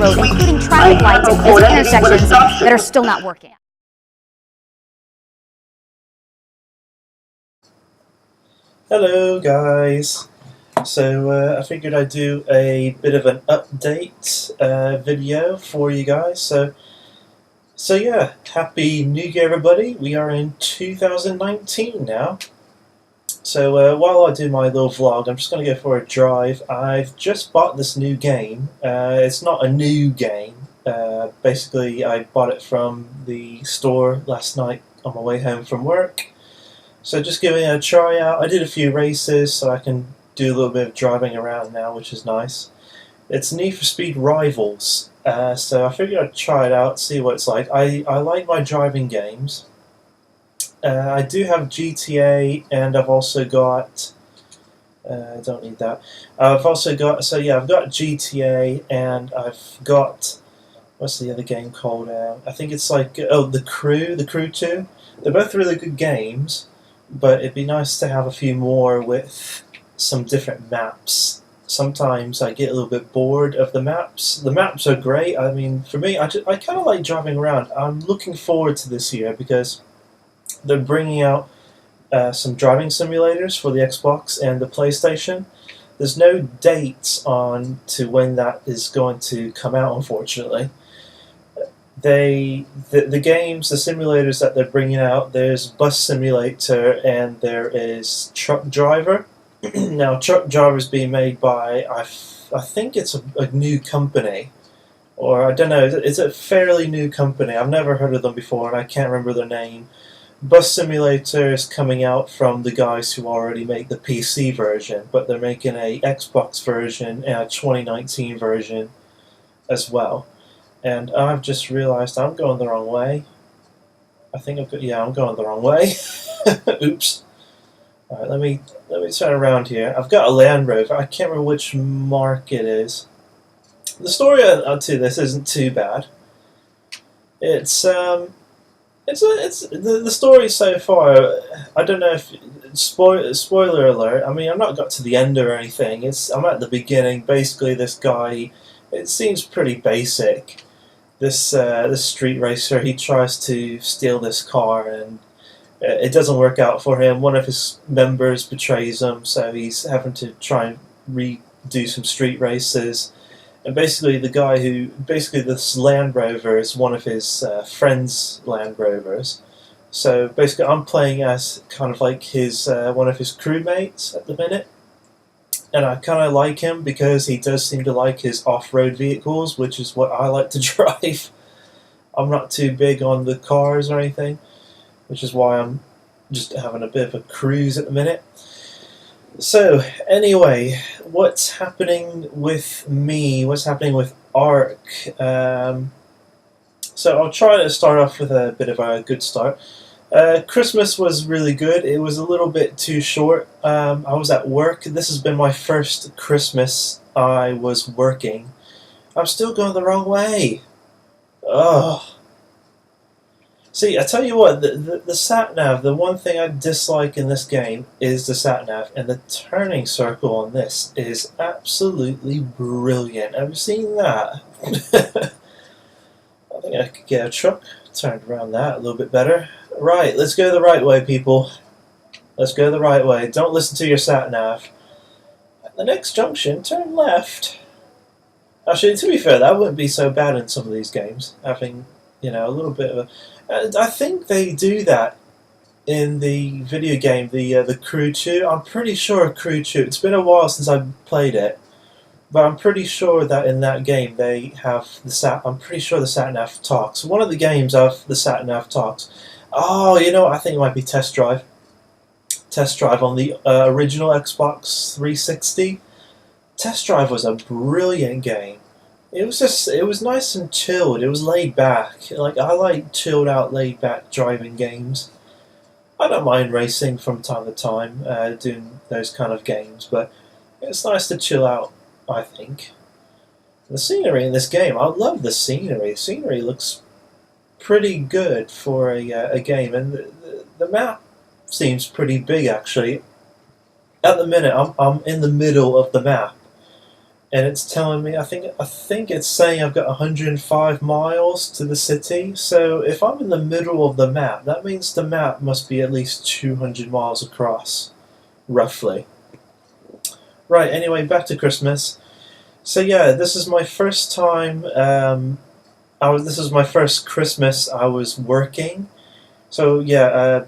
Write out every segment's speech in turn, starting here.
road, including traffic lights at busy intersections that are still not working. Hello guys, so I figured I'd do a bit of an update video for you guys. So yeah, Happy New Year everybody. We are in 2019 now. So while I do my little vlog, I'm just going to go for a drive. I've just bought this new game. It's not a new game. Basically I bought it from the store last night on my way home from work. So just giving it a try out. I did a few races, so I can do a little bit of driving around now, which is nice. It's Need for Speed Rivals, so I figured I'd try it out, see what it's like. I like my driving games. I do have GTA, and I've also got... I don't need that. I've also got... So yeah, I've got GTA, and I've got... What's the other game called? I think it's like... Oh, The Crew 2. They're both really good games. But it'd be nice to have a few more with some different maps. Sometimes I get a little bit bored of the maps. The maps are great. I mean, for me, I kind of like driving around. I'm looking forward to this year because they're bringing out some driving simulators for the Xbox and the PlayStation. There's no dates on to when that is going to come out, unfortunately. The games, the simulators that they're bringing out, there's Bus Simulator and there is Truck Driver. Now, Truck Driver is being made by, I think it's a new company, or I don't know, it's a fairly new company. I've never heard of them before and I can't remember their name. Bus Simulator is coming out from the guys who already make the PC version, but they're making a Xbox version and a 2019 version as well. And I've just realized I'm going the wrong way. I think I'm going the wrong way. Oops. Alright, let me turn around here. I've got a Land Rover. I can't remember which mark it is. The story to this isn't too bad. The story so far. I don't know if spoiler alert. I mean, I've not got to the end or anything. I'm at the beginning. Basically, this guy. It seems pretty basic. This street racer, he tries to steal this car and it doesn't work out for him. One of his members betrays him, so he's having to try and redo some street races. And basically this Land Rover is one of his friend's Land Rovers. So basically I'm playing as kind of like his one of his crewmates at the minute. And I kind of like him because he does seem to like his off-road vehicles, which is what I like to drive. I'm not too big on the cars or anything, which is why I'm just having a bit of a cruise at the minute. So, anyway, what's happening with me? What's happening with ARK? So I'll try to start off with a bit of a good start. Christmas was really good. It was a little bit too short. I was at work. This has been my first Christmas I was working. I'm still going the wrong way. Ugh. See, I tell you what, the sat-nav, the one thing I dislike in this game is the sat-nav, and the turning circle on this is absolutely brilliant. Have you seen that? I think I could get a truck turned around that a little bit better. Right, let's go the right way, people. Let's go the right way. Don't listen to your sat-nav. At the next junction, turn left. Actually, to be fair, that wouldn't be so bad in some of these games. Having, you know, a little bit of a... I think they do that in the video game, the Crew 2. I'm pretty sure Crew 2. It's been a while since I played it. But I'm pretty sure that in that game they have the I'm pretty sure the sat-nav talks. One of the games of the sat-nav talks. Oh, you know what? I think it might be Test Drive. Test Drive on the original Xbox 360. Test Drive was a brilliant game. It was nice and chilled. It was laid back. Like, I like chilled out, laid back driving games. I don't mind racing from time to time, doing those kind of games, but it's nice to chill out, I think. The scenery in this game, I love the scenery. The scenery looks pretty good for a game, and the map seems pretty big actually. At the minute, I'm in the middle of the map, and it's telling me I think it's saying I've got 105 miles to the city. So if I'm in the middle of the map, that means the map must be at least 200 miles across, roughly. Right. Anyway, back to Christmas. So yeah, this is my first time. This was my first Christmas I was working. So yeah.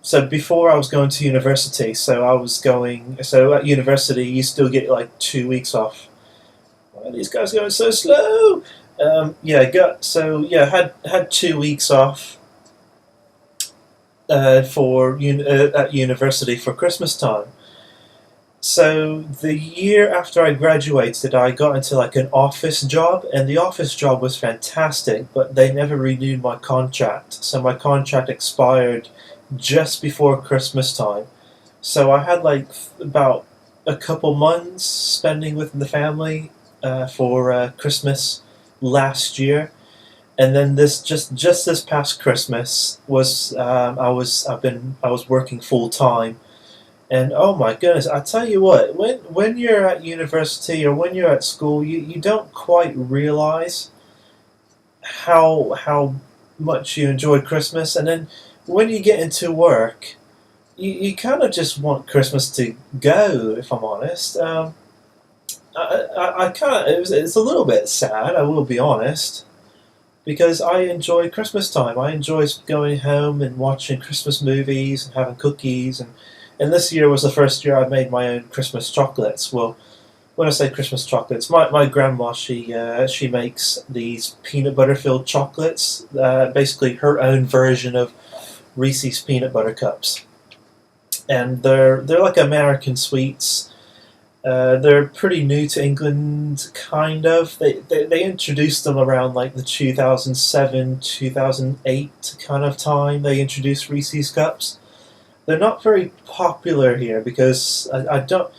So before I was going to university, so at university you still get like 2 weeks off. Why are these guys going so slow? Had 2 weeks off at university for Christmas time. So the year after I graduated, I got into like an office job, and the office job was fantastic, but they never renewed my contract. So my contract expired just before Christmas time. So I had like about a couple months spending with the family for Christmas last year, and then just this past Christmas was I was working full time. And oh my goodness, I tell you what, when you're at university or when you're at school, you don't quite realize how much you enjoy Christmas, and then when you get into work, you kind of just want Christmas to go. If I'm honest, I kind of it's a little bit sad. I will be honest, because I enjoy Christmas time. I enjoy going home and watching Christmas movies and having cookies, and this year was the first year I made my own Christmas chocolates. Well, when I say Christmas chocolates, my grandma, she makes these peanut butter filled chocolates, basically her own version of Reese's peanut butter cups, and they're like American sweets. They're pretty new to England, kind of. They introduced them around like the 2007 2008 kind of time. They introduced Reese's cups. They're not very popular here because I don't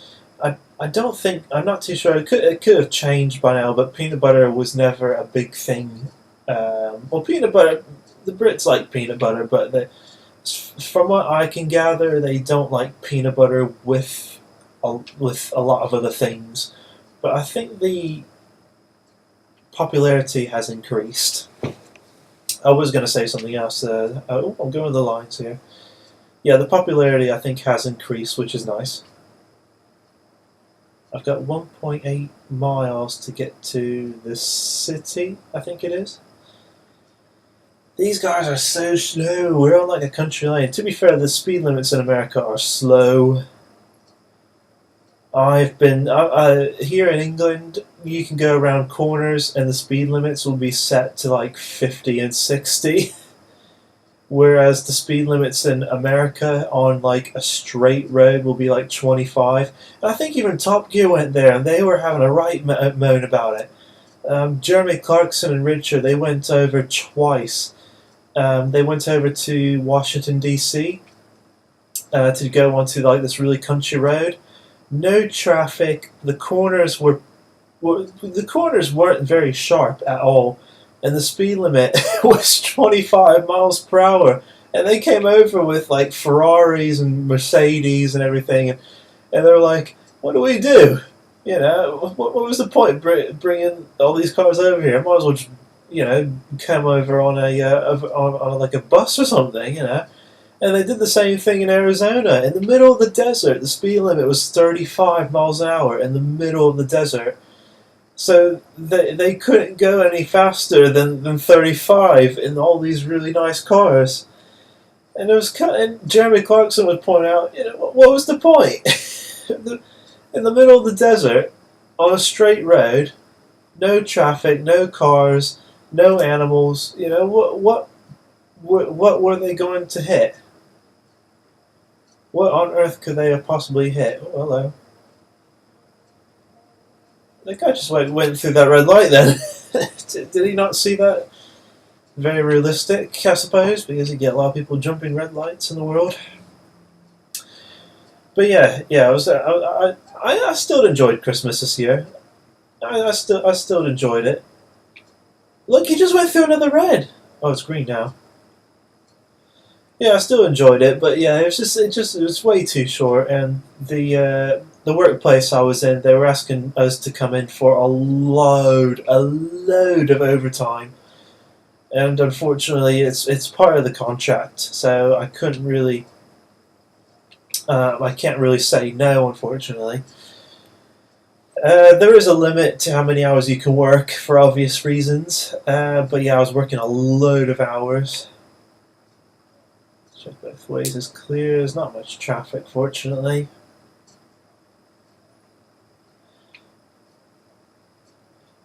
think, I'm not too sure. It could have changed by now, but peanut butter was never a big thing. Peanut butter, the Brits like peanut butter, but from what I can gather, they don't like peanut butter with a lot of other things. But I think the popularity has increased. I was going to say something else. I'm going with the lines here. Yeah, the popularity I think has increased, which is nice. I've got 1.8 miles to get to the city, I think it is. These guys are so slow. We're on like a country lane. To be fair, the speed limits in America are slow. I've been here in England. You can go around corners, and the speed limits will be set to like 50 and 60. Whereas the speed limits in America on like a straight road will be like 25. And I think even Top Gear went there, and they were having a right moan about it. Jeremy Clarkson and Richard, they went over twice. They went over to Washington D.C. To go onto like this really country road. No traffic. The corners weren't very sharp at all. And the speed limit was 25 miles per hour. And they came over with like Ferraris and Mercedes and everything. And they were like, what do we do? You know, what was the point bringing all these cars over here? I might as well just, come over on on like a bus or something, And they did the same thing in Arizona. In the middle of the desert, the speed limit was 35 miles an hour in the middle of the desert. So they couldn't go any faster than 35 in all these really nice cars. And and Jeremy Clarkson would point out, what was the point? In the middle of the desert, on a straight road, no traffic, no cars, no animals. What were they going to hit? What on earth could they have possibly hit? Oh, hello. The guy just went through that red light then. Did he not see that? Very realistic, I suppose, because you get a lot of people jumping red lights in the world. But yeah, I still enjoyed Christmas this year. I still enjoyed it. Look, he just went through another red. Oh, it's green now. Yeah, I still enjoyed it, but yeah, it was way too short, and the workplace I was in, they were asking us to come in for a load of overtime, and unfortunately, it's part of the contract. So I couldn't really, I can't really say no, unfortunately. There is a limit to how many hours you can work for obvious reasons, but yeah, I was working a load of hours. Check both ways is clear. There's not much traffic, fortunately.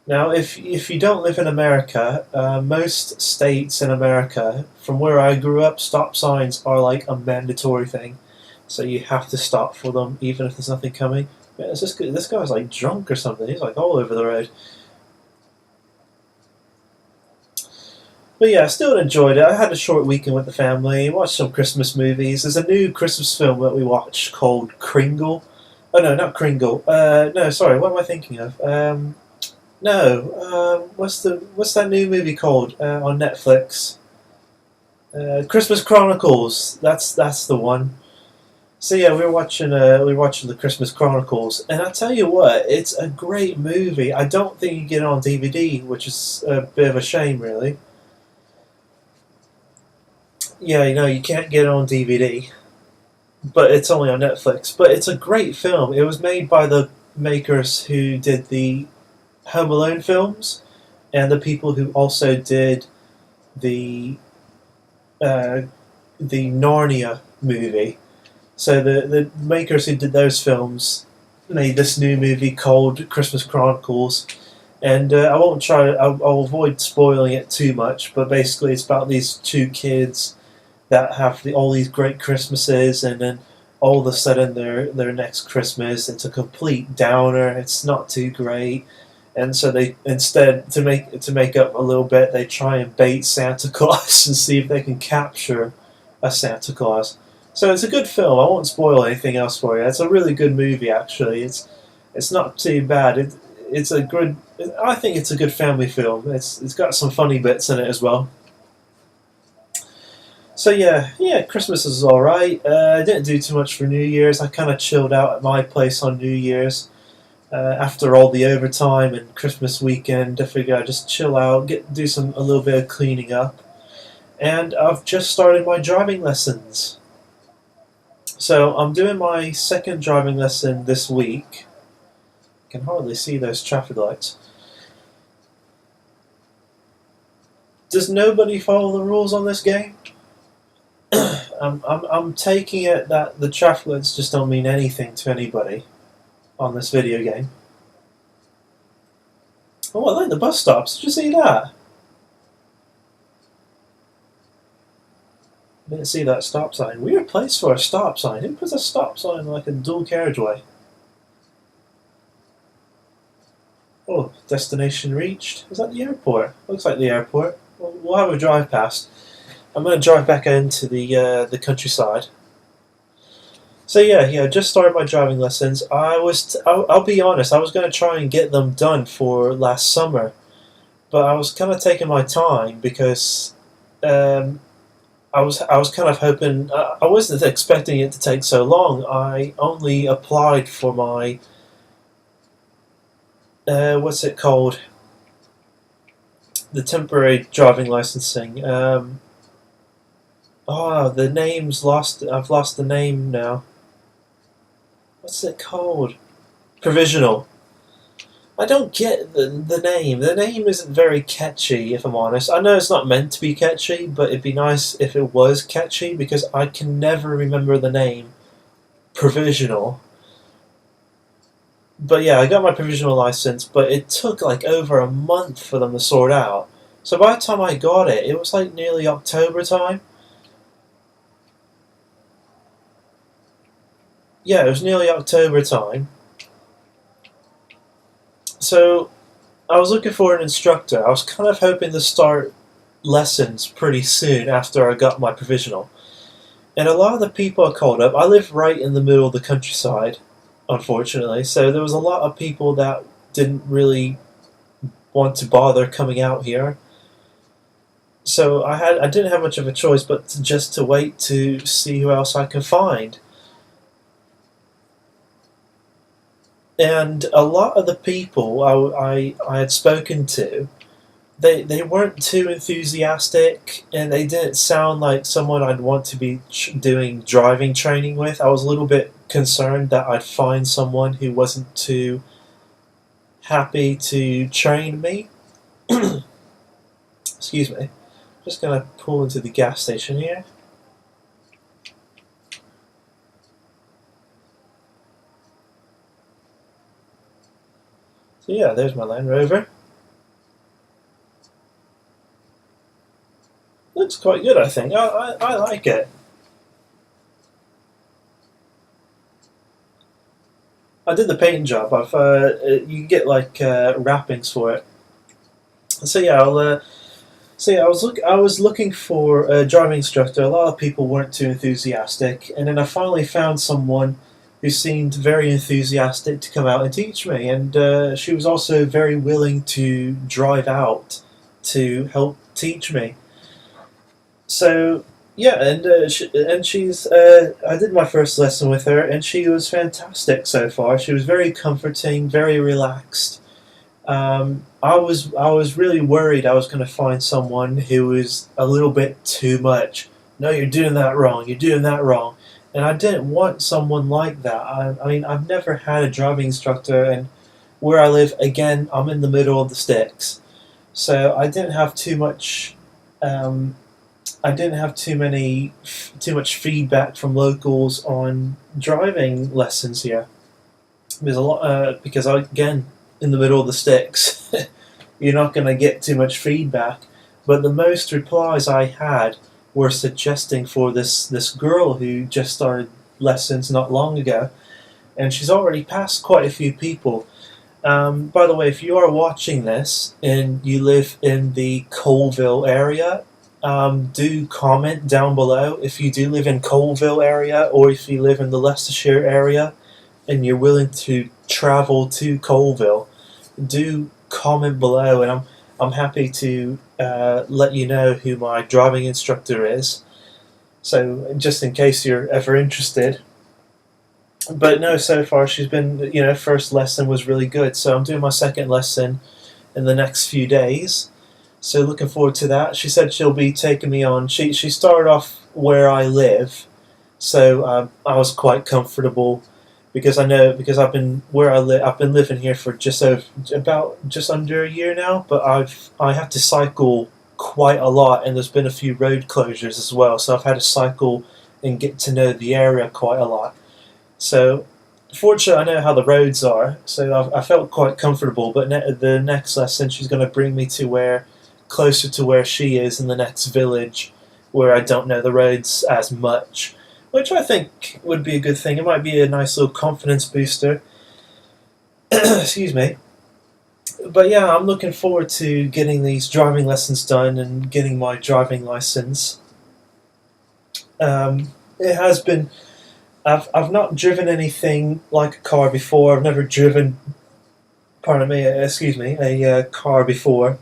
Now, if you don't live in America, most states in America, from where I grew up, stop signs are like a mandatory thing. So you have to stop for them, even if there's nothing coming. Man, this guy's like drunk or something. He's like all over the road. But yeah, I still enjoyed it. I had a short weekend with the family, watched some Christmas movies. There's a new Christmas film that we watched called Kringle. Oh no, not Kringle. No, sorry, what am I thinking of? No, what's that new movie called on Netflix? Christmas Chronicles. That's the one. So yeah, we were watching the Christmas Chronicles, and I tell you what, it's a great movie. I don't think you can get it on DVD, which is a bit of a shame, really. Yeah, you can't get it on DVD, but it's only on Netflix. But it's a great film. It was made by the makers who did the Home Alone films, and the people who also did the Narnia movie. So the makers who did those films made this new movie called Christmas Chronicles, and I won't try. I'll avoid spoiling it too much. But basically, it's about these two kids that have all these great Christmases, and then all of a sudden their next Christmas it's a complete downer. It's not too great. And so they instead to make up a little bit, they try and bait Santa Claus and see if they can capture a Santa Claus. So it's a good film. I won't spoil anything else for you. It's a really good movie, actually. It's not too bad. It's a good. I think it's a good family film. It's got some funny bits in it as well. So yeah, Christmas is all right. I didn't do too much for New Year's. I kind of chilled out at my place on New Year's. After all the overtime and Christmas weekend, I figured I'd just chill out, do a little bit of cleaning up, and I've just started my driving lessons. So I'm doing my second driving lesson this week. I can hardly see those traffic lights. Does nobody follow the rules on this game? I'm taking it that the traffic lights just don't mean anything to anybody on this video game. Oh, I like the bus stops. Did you see that? Didn't see that stop sign. Weird place for a stop sign. Who puts a stop sign like a dual carriageway? Oh, destination reached. Is that the airport? Looks like the airport. We'll have a drive past. I'm going to drive back into the countryside. So yeah, just started my driving lessons. I'll be honest, I was going to try and get them done for last summer, but I was kind of taking my time because I was kind of hoping. I wasn't expecting it to take so long. I only applied for my what's it called? The temporary driving licensing. The name's lost. I've lost the name now. What's it called? Provisional. I don't get the name. The name isn't very catchy, if I'm honest. I know it's not meant to be catchy, but it'd be nice if it was catchy because I can never remember the name. Provisional. But yeah, I got my provisional license, but it took like over a month for them to sort out. So by the time I got it, it was like nearly October time. Yeah, it was nearly October time. So I was looking for an instructor. I was kind of hoping to start lessons pretty soon after I got my provisional. And a lot of the people I called up, I live right in the middle of the countryside, unfortunately. So there was a lot of people that didn't really want to bother coming out here. So I didn't have much of a choice but just to wait to see who else I can find. And a lot of the people I had spoken to, they weren't too enthusiastic, and they didn't sound like someone I'd want to be doing driving training with. I was a little bit concerned that I'd find someone who wasn't too happy to train me. Excuse me. Just gonna pull into the gas station here. So yeah, there's my Land Rover. Looks quite good, I think. I like it. I did the paint job. You can get like wrappings for it. So yeah, I was looking for a driving instructor. A lot of people weren't too enthusiastic, and then I finally found someone who seemed very enthusiastic to come out and teach me. And she was also very willing to drive out to help teach me. So yeah, and she's I did my first lesson with her, and she was fantastic so far. She was very comforting, very relaxed. I was really worried I was going to find someone who was a little bit too much. No, you're doing that wrong. You're doing that wrong. And I didn't want someone like that. I mean, I've never had a driving instructor, and where I live, again, I'm in the middle of the sticks, so I didn't have too much. I didn't have too much feedback from locals on driving lessons here. There's a lot because again, in the middle of the sticks, you're not going to get too much feedback. But the most replies I had were suggesting for this girl who just started lessons not long ago, and she's already passed quite a few people. By the way, if you are watching this and you live in the Colville area, do comment down below if you do live in Colville area, or if you live in the Leicestershire area and you're willing to travel to Colville. Do comment below, and I'm happy to let you know who my driving instructor is. So just in case you're ever interested. But no, so far she's been, first lesson was really good. So I'm doing my second lesson in the next few days. So looking forward to that. She said she'll be taking me on. She started off where I live, so I was quite comfortable because I've been where I live. I've been living here for just under a year now. But I have to cycle quite a lot, and there's been a few road closures as well. So I've had to cycle and get to know the area quite a lot. So fortunately, I know how the roads are, so I felt quite comfortable. But the next lesson, she's going to bring me to closer to where she is in the next village, where I don't know the roads as much, which I think would be a good thing. It might be a nice little confidence booster. Excuse me. But yeah, I'm looking forward to getting these driving lessons done and getting my driving license. It has been. I've not driven anything like a car before. I've never driven. Pardon me. Excuse me. A car before.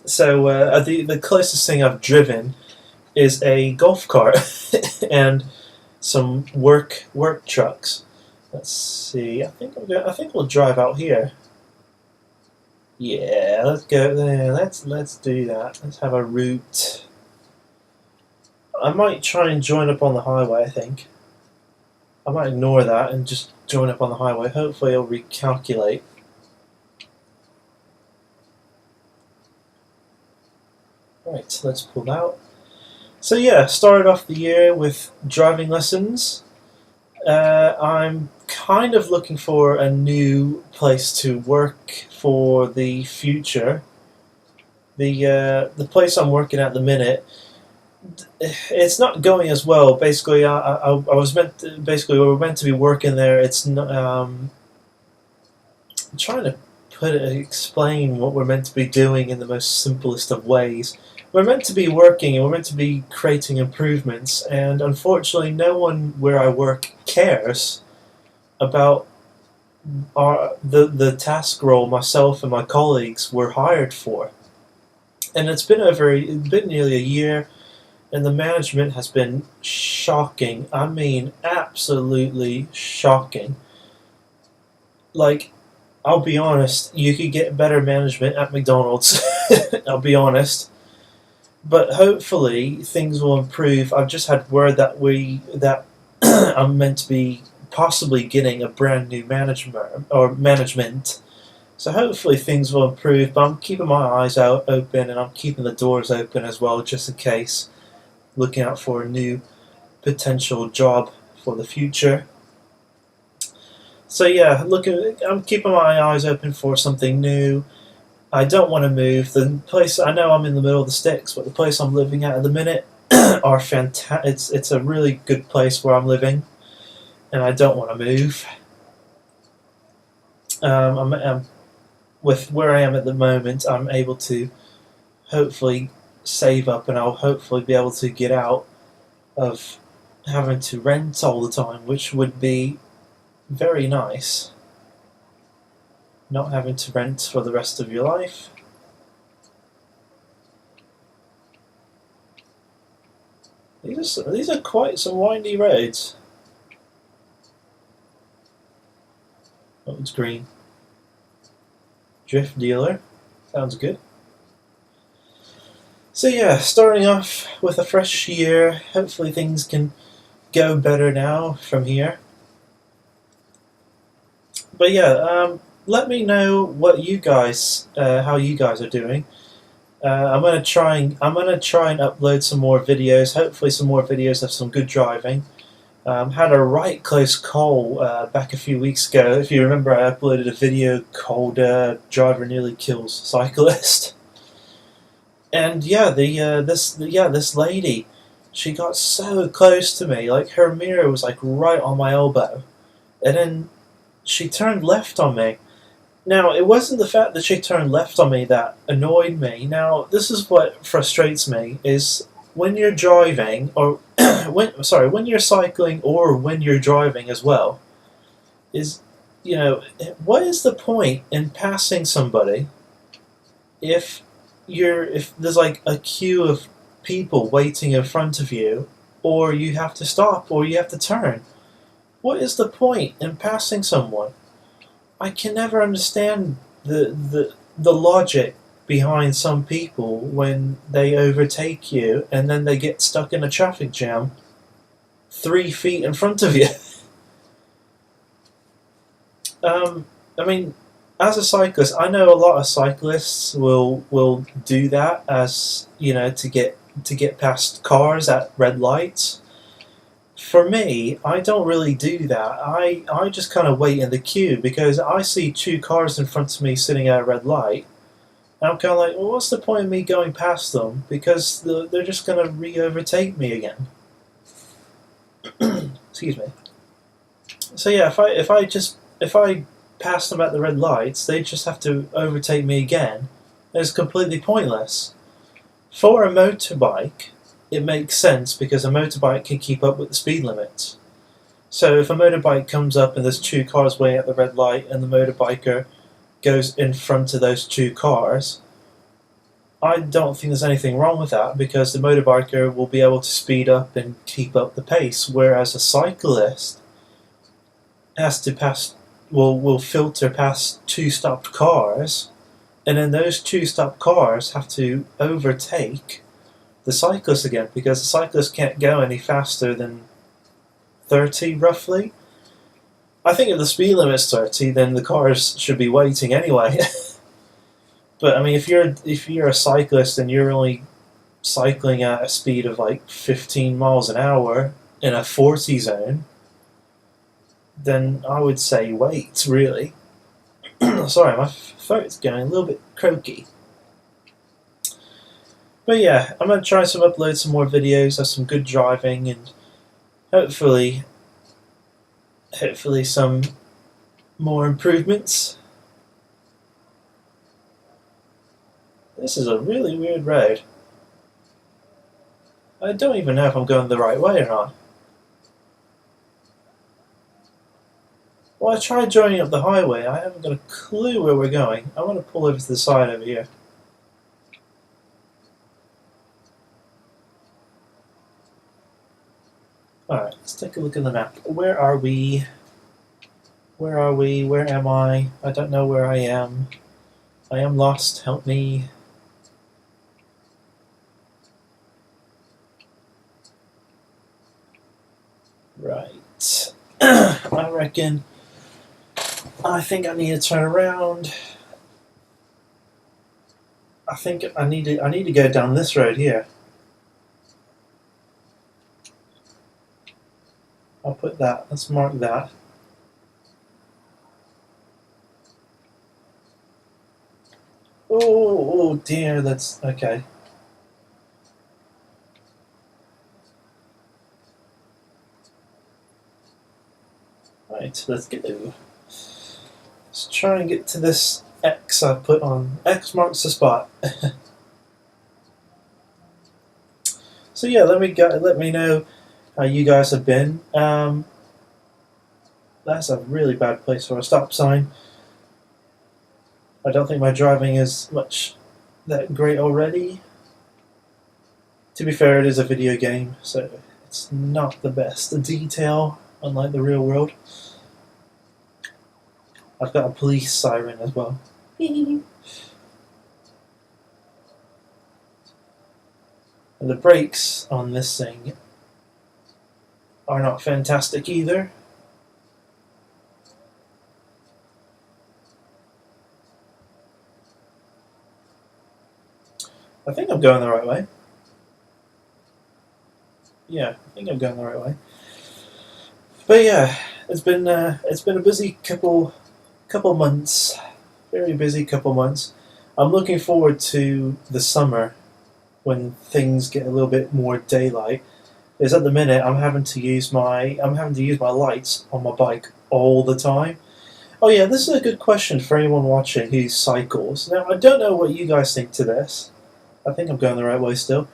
So the closest thing I've driven is a golf cart and some work trucks. Let's see. I think we'll drive out here. Yeah, let's go there. Let's do that. Let's have a route. I might try and join up on the highway. I think I might ignore that and just join up on the highway. Hopefully, it'll recalculate. Right, let's pull out. So yeah, started off the year with driving lessons. I'm kind of looking for a new place to work for the future. The place I'm working at the minute, it's not going as well. Basically, I was basically we were meant to be working there. It's not. I'm trying to explain what we're meant to be doing in the most simplest of ways. We're meant to be working and we're meant to be creating improvements, and unfortunately no one where I work cares about the task role myself and my colleagues were hired for. And it's been nearly a year, and the management has been shocking. I mean, absolutely shocking. like, I'll be honest, you could get better management at McDonald's. I'll be honest. But hopefully things will improve. I've just had word that I'm meant to be possibly getting a brand new management. So hopefully things will improve. But I'm keeping my eyes out open, and I'm keeping the doors open as well, just in case. Looking out for a new potential job for the future. So yeah, I'm keeping my eyes open for something new. I don't want to move. The place, I know I'm in the middle of the sticks, but the place I'm living at the minute are fantastic. It's a really good place where I'm living, and I don't want to move. I'm with where I am at the moment. I'm able to hopefully save up, and I'll hopefully be able to get out of having to rent all the time, which would be very nice. Not having to rent for the rest of your life. These are quite some windy roads. Oh, it's green. Drift dealer. Sounds good. So yeah, starting off with a fresh year. Hopefully things can go better now from here. But yeah, let me know what you guys, how you guys are doing. I'm gonna try and upload some more videos. Hopefully, some more videos of some good driving. Had a right close call back a few weeks ago. If you remember, I uploaded a video called "Driver Nearly Kills Cyclist." And yeah, this lady, she got so close to me. Like, her mirror was like right on my elbow, and then she turned left on me. Now, it wasn't the fact that she turned left on me that annoyed me. Now, this is what frustrates me, is when you're driving, or when you're cycling, or when you're driving as well, is, what is the point in passing somebody if there's like a queue of people waiting in front of you, or you have to stop, or you have to turn? What is the point in passing someone? I can never understand the logic behind some people when they overtake you and then they get stuck in a traffic jam 3 feet in front of you. I mean, as a cyclist, I know a lot of cyclists will do that, as to get past cars at red lights. For me, I don't really do that. I just kind of wait in the queue, because I see 2 cars in front of me sitting at a red light. And I'm kind of like, well, what's the point of me going past them? Because they're just going to re-overtake me again. Excuse me. So yeah, if I pass them at the red lights, they just have to overtake me again. It's completely pointless. For a motorbike, it makes sense, because a motorbike can keep up with the speed limits. So if a motorbike comes up and there's 2 cars waiting at the red light, and the motorbiker goes in front of those 2 cars, I don't think there's anything wrong with that, because the motorbiker will be able to speed up and keep up the pace, whereas a cyclist has to will filter past 2 stopped cars, and then those 2 stopped cars have to overtake the cyclist again, because the cyclist can't go any faster than 30, roughly. I think if the speed limit's 30, then the cars should be waiting anyway. But I mean, if you're a cyclist and you're only cycling at a speed of like 15 miles an hour in a 40 zone, then I would say wait, really. Sorry, my throat's going a little bit croaky. But yeah, I'm going to try to upload some more videos of some good driving, and hopefully some more improvements. This is a really weird road. I don't even know if I'm going the right way or not. Well, I tried joining up the highway. I haven't got a clue where we're going. I want to pull over to the side over here. Alright, let's take a look at the map. Where are we? Where are we? Where am I? I don't know where I am. I am lost. Help me. Right. I think I need to turn around. I think I need to go down this road here. I'll put that. Let's mark that. Oh dear, that's okay. Right, let's go. Let's try and get to this X I put on. X marks the spot. So yeah, let me know how you guys have been. That's a really bad place for a stop sign. I don't think my driving is much that great already. To be fair, it is a video game, so it's not the best detail, unlike the real world. I've got a police siren as well. And the brakes on this thing are not fantastic either. I think I'm going the right way. Yeah, I think I'm going the right way. But yeah, it's been a busy couple months, very busy couple months. I'm looking forward to the summer when things get a little bit more daylight. Is at the minute I'm having to use my lights on my bike all the time. Oh yeah, this is a good question for anyone watching who cycles. Now I don't know what you guys think to this. I think I'm going the right way still.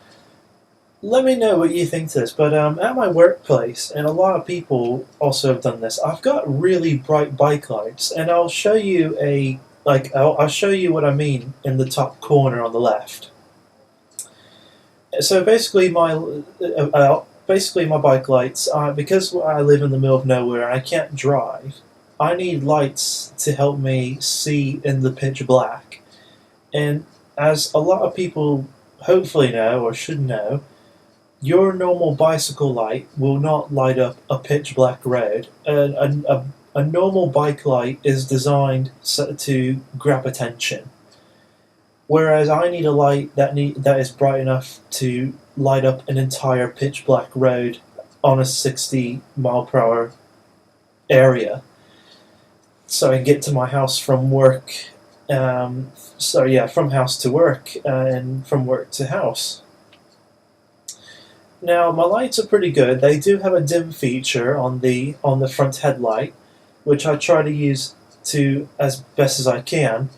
Let me know what you think to this. But at my workplace, and a lot of people also have done this, I've got really bright bike lights, and I'll show you I'll show you what I mean in the top corner on the left. So basically, my bike lights, because I live in the middle of nowhere and I can't drive, I need lights to help me see in the pitch black. And as a lot of people hopefully know or should know, your normal bicycle light will not light up a pitch black road. A normal bike light is designed to grab attention, whereas I need a light that is bright enough to light up an entire pitch black road on a 60 mph area, so I can get to my house from work. From house to work and from work to house. Now my lights are pretty good. They do have a dim feature on the front headlight, which I try to use to as best as I can,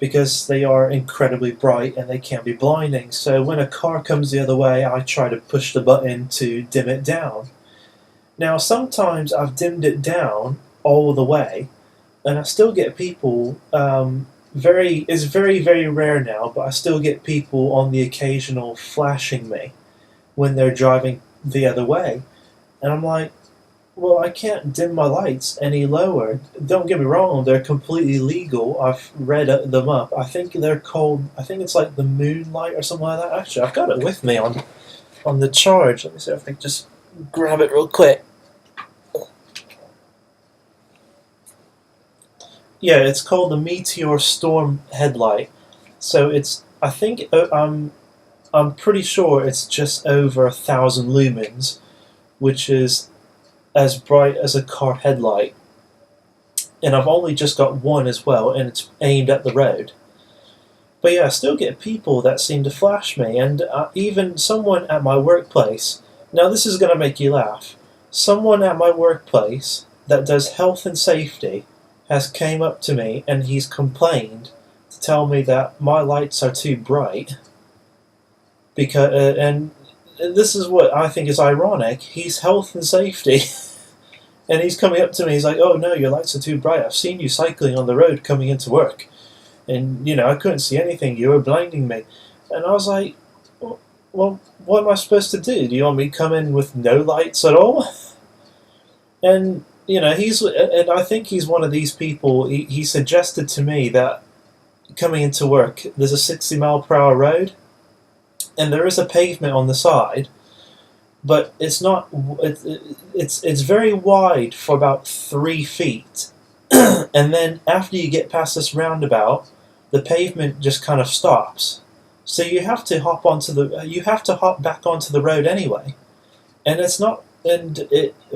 because they are incredibly bright and they can be blinding. So when a car comes the other way, I try to push the button to dim it down. Now sometimes I've dimmed it down all the way, and I still get people. It's very, very rare now, but I still get people on the occasional flashing me when they're driving the other way. And I'm like, well, I can't dim my lights any lower. Don't get me wrong, they're completely legal. I've read them up. I think it's like the Moonlight or something like that. Actually, I've got it with me on the charge. Let me see if I can just grab it real quick. Yeah, it's called the Meteor Storm headlight. So I'm pretty sure it's just over 1,000 lumens, which is as bright as a car headlight. And I've only just got one as well, and it's aimed at the road. But yeah, I still get people that seem to flash me, and even someone at my workplace. Now this is going to make you laugh. Someone at my workplace that does health and safety has came up to me and he's complained to tell me that my lights are too bright. And this is what I think is ironic. He's health and safety, and he's coming up to me. He's like, "Oh no, your lights are too bright. I've seen you cycling on the road coming into work, and I couldn't see anything. You were blinding me." And I was like, "Well, what am I supposed to do? Do you want me to come in with no lights at all?" And you know, and I think he's one of these people. He suggested to me that coming into work, there's a 60 mile per hour road, and there is a pavement on the side, but it's not. It's very wide for about 3 feet, and then after you get past this roundabout, the pavement just kind of stops. So you have to hop back onto the road anyway, and it's not. And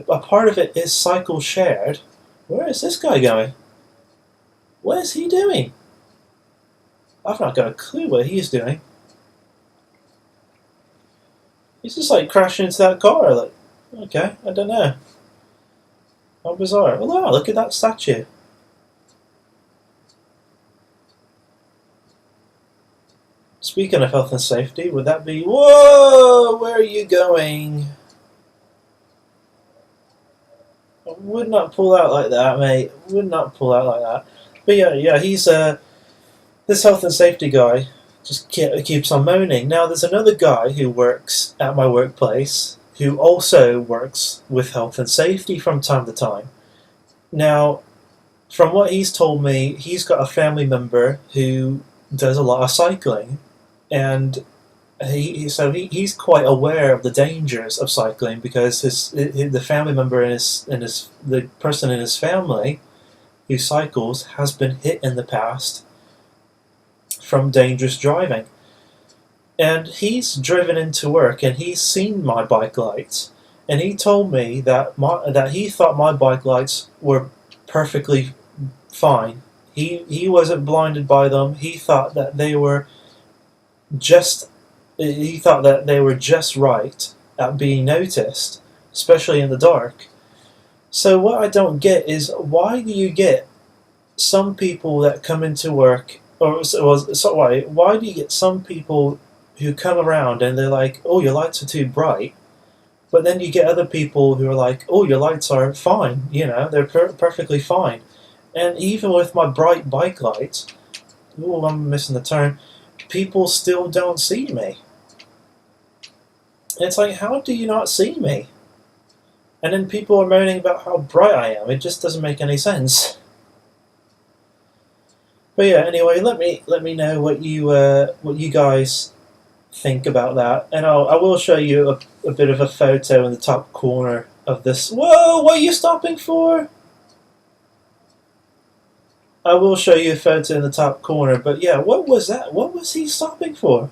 a part of it is cycle shared. Where is this guy going? What is he doing? I've not got a clue what he's doing. He's just like crashing into that car. Like, okay, I don't know. How bizarre. Oh, wow, look at that statue. Speaking of health and safety, would that be... Whoa! Where are you going? I would not pull out like that, mate. Would not pull out like that. But yeah, he's this health and safety guy just keeps on moaning. Now there's another guy who works at my workplace who also works with health and safety from time to time. Now, from what he's told me, he's got a family member who does a lot of cycling, and he's quite aware of the dangers of cycling because the family member and the person in his family who cycles has been hit in the past from dangerous driving, and he's driven into work and he's seen my bike lights, and he told me that he thought my bike lights were perfectly fine. He wasn't blinded by them. He thought that they were just right at being noticed, especially in the dark. So what I don't get is, why do you get some people that come into work, why do you get some people who come around and they're like, oh, your lights are too bright, but then you get other people who are like, oh, your lights are fine, they're perfectly fine. And even with my bright bike lights, oh, I'm missing the turn, people still don't see me. And it's like, how do you not see me? And then people are moaning about how bright I am. It just doesn't make any sense. But yeah, anyway, let me know what you guys think about that, and I will show you a bit of a photo in the top corner of this. Whoa! What are you stopping for? I will show you a photo in the top corner, but yeah, what was that? What was he stopping for?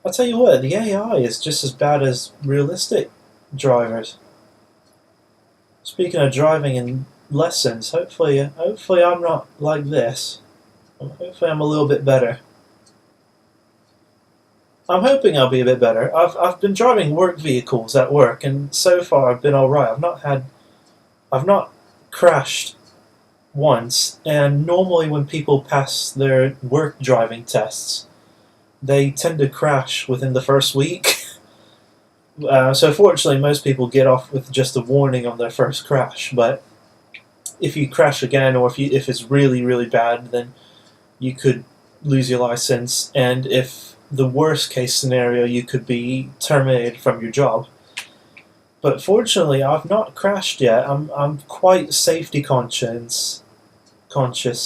I'll tell you what, the AI is just as bad as realistic drivers. Speaking of driving in lessons, hopefully I'm not like this. Hopefully I'm a little bit better. I'm hoping I'll be a bit better. I've been driving work vehicles at work, and so far I've been alright. I've not crashed once, and normally when people pass their work driving tests, they tend to crash within the first week. So fortunately most people get off with just a warning on their first crash, but if you crash again, or if it's really, really bad, then you could lose your license, and if the worst case scenario, you could be terminated from your job. But fortunately, I've not crashed yet. I'm quite safety conscious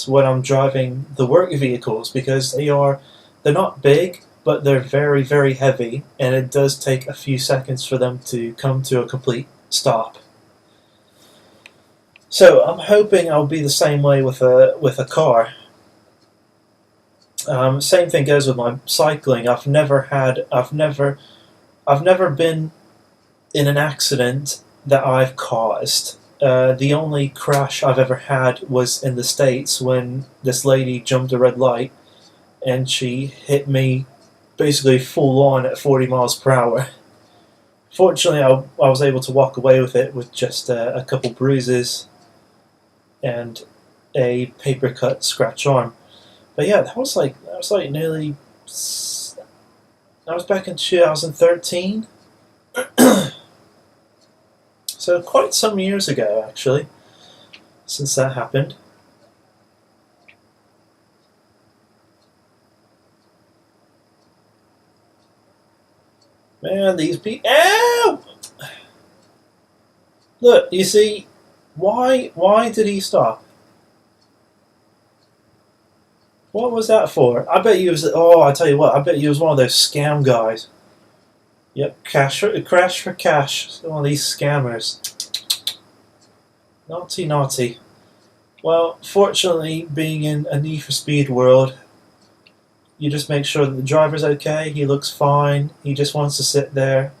when I'm driving the work vehicles, because they're not big, but they're very, very heavy, and it does take a few seconds for them to come to a complete stop. So I'm hoping I'll be the same way with a car. Same thing goes with my cycling. I've never been in an accident that I've caused. The only crash I've ever had was in the States, when this lady jumped a red light and she hit me basically full on at 40 miles per hour. Fortunately, I was able to walk away with it with just a couple bruises and a paper cut scratch arm. But yeah, that was like nearly. That was back in 2013. So quite some years ago, actually, since that happened. Man, these people. Ow! Look, you see, why did he stop? What was that for? I bet he was. Oh, I tell you what. I bet he was one of those scam guys. Yep, crash for cash. One of these scammers. Naughty, naughty. Well, fortunately, being in a Need for Speed world, you just make sure that the driver's okay. He looks fine. He just wants to sit there.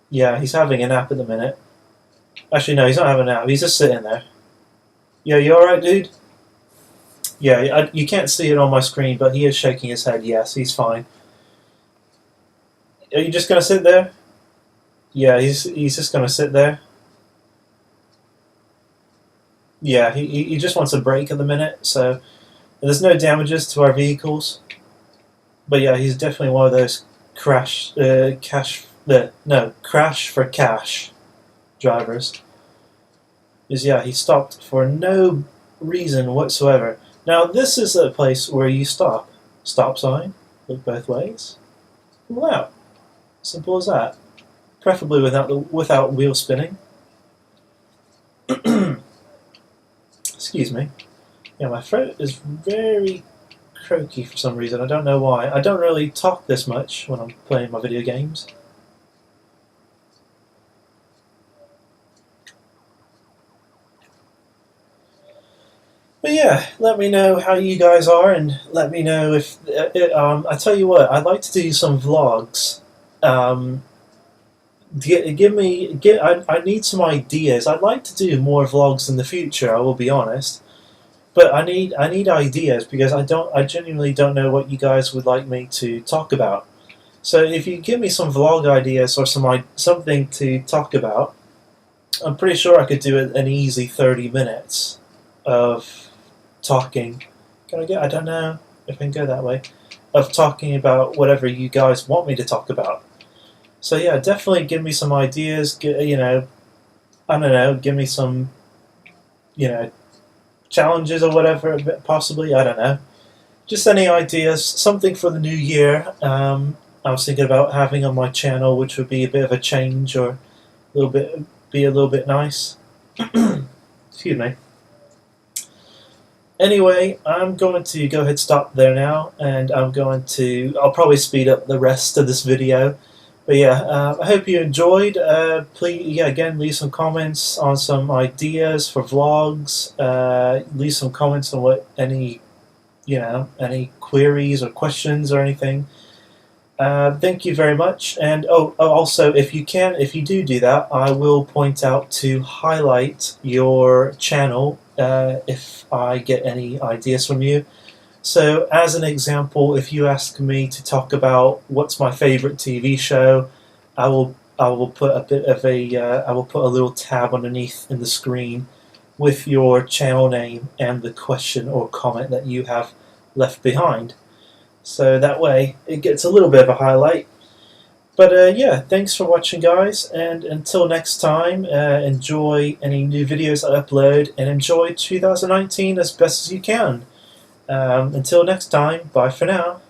Yeah, he's having a nap at the minute. Actually, no, he's not having a nap. He's just sitting there. Yeah, you alright, dude? Yeah, you can't see it on my screen, but he is shaking his head. Yes, he's fine. Are you just going to sit there? Yeah, he's just going to sit there. Yeah, he just wants a break at the minute, so there's no damages to our vehicles. But yeah, he's definitely one of those crash for cash drivers. Because yeah, he stopped for no reason whatsoever. Now this is a place where you stop. Stop sign, look both ways. Pull out. Simple as that. Preferably without wheel spinning. Excuse me. Yeah, my throat is very croaky for some reason. I don't know why. I don't really talk this much when I'm playing my video games. But yeah, let me know how you guys are, and let me know if I tell you what, I'd like to do some vlogs. I need some ideas. I'd like to do more vlogs in the future. I will be honest, but I need ideas because I genuinely don't know what you guys would like me to talk about. So if you give me some vlog ideas or something to talk about, I'm pretty sure I could do an easy 30 minutes of talking. I don't know if I can go that way. Of talking about whatever you guys want me to talk about. So yeah, definitely give me some ideas. You know, I don't know. Give me some, challenges or whatever. Possibly, I don't know. Just any ideas. Something for the new year. I was thinking about having on my channel, which would be a bit of a change or a little bit nice. Excuse me. Anyway, I'm going to go ahead and stop there now, and I'll probably speed up the rest of this video. But yeah, I hope you enjoyed. Please, yeah, again, leave some comments on some ideas for vlogs. Leave some comments on any queries or questions or anything. Thank you very much. And also, if you do that, I will point out to highlight your channel if I get any ideas from you. So, as an example, if you ask me to talk about what's my favorite TV show, I will put a little tab underneath in the screen with your channel name and the question or comment that you have left behind. So that way it gets a little bit of a highlight. But yeah, thanks for watching, guys, and until next time, enjoy any new videos I upload, and enjoy 2019 as best as you can. Until next time, bye for now.